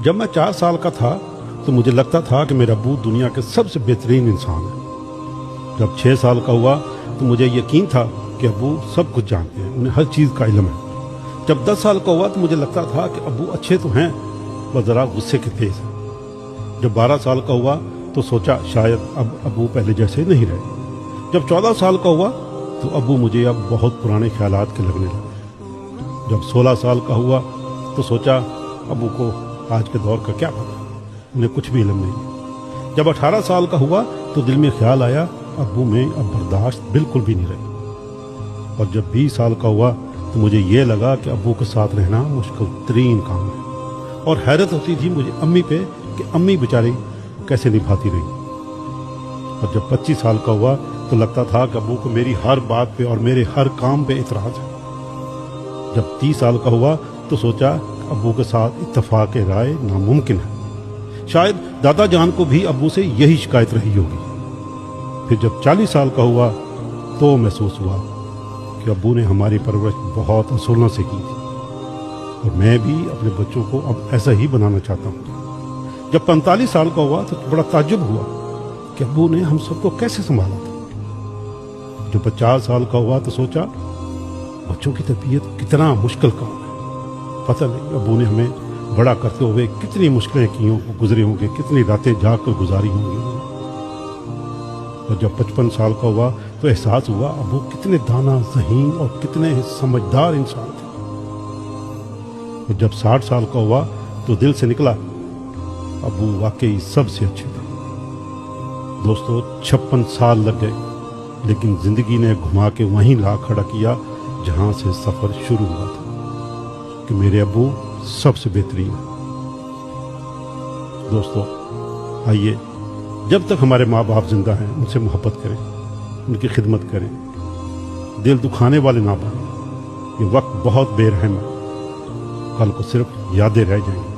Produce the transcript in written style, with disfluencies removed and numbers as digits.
जब मैं 4 साल का था तो मुझे लगता था कि मेरा अब्बू दुनिया के सबसे बेहतरीन इंसान है। जब 6 साल का हुआ तो मुझे यकीन था कि अब्बू सब कुछ जानते हैं, उन्हें हर चीज़ का इल्म है। जब 10 साल का हुआ तो मुझे लगता था कि अब्बू अच्छे तो हैं, बस ज़रा गुस्से के तेज हैं। जब 12 साल का हुआ तो सोचा शायद अब अब्बू पहले जैसे नहीं रहे। जब 14 साल का हुआ तो अब्बू मुझे अब बहुत पुराने ख्यालात के लगने लगे। जब 16 साल का हुआ तो सोचा अब्बू को आज के दौर का क्या पता, उन्हें कुछ भी इल्म नहीं। जब 18 साल का हुआ तो दिल में ख्याल आया अब्बू में अब बर्दाश्त बिल्कुल भी नहीं रही। और जब 20 साल का हुआ तो मुझे ये लगा कि अब्बू के साथ रहना मुश्किल तरीन काम है। और हैरत होती थी मुझे अम्मी पे कि अम्मी बेचारी कैसे निभाती रही। और जब 25 साल का हुआ तो लगता था कि अब्बू को मेरी हर बात पे और मेरे हर काम पे इतराज़ है। जब 30 साल का हुआ तो सोचा अब्बू के साथ इत्तेफाक राय नामुमकिन है। शायद दादा जान को भी अब्बू से यही शिकायत रही होगी। फिर जब 40 साल का हुआ तो महसूस हुआ कि अब्बू ने हमारी परवरिश बहुत असूलों से की थी और मैं भी अपने बच्चों को अब ऐसा ही बनाना चाहता हूँ। जब 45 साल का हुआ तो बड़ा ताज्जुब हुआ कि अब्बू ने हम सबको कैसे संभाला था। जब 50 साल का हुआ तो सोचा बच्चों की तरबियत कितना मुश्किल काम है। पता नहीं अब्बू ने हमें बड़ा करते हुए कितनी मुश्किलें की गुजरे होंगे, कितनी रातें जाग कर गुजारी होंगी। और जब 55 साल का हुआ तो एहसास हुआ अब्बू कितने दाना ज़हीन और कितने समझदार इंसान थे। और जब 60 साल का हुआ तो दिल से निकला अब्बू वाकई सबसे अच्छे थे। दोस्तों 56 साल लग गए लेकिन ज़िंदगी ने घुमा के वहीं ला खड़ा किया जहाँ से सफ़र शुरू हुआ था कि मेरे अब्बू सबसे बेहतरीन है। दोस्तों आइए जब तक हमारे माँ बाप जिंदा हैं उनसे मोहब्बत करें, उनकी खिदमत करें, दिल दुखाने वाले ना बने। ये वक्त बहुत बेरहम है, कल को सिर्फ यादें रह जाएंगी।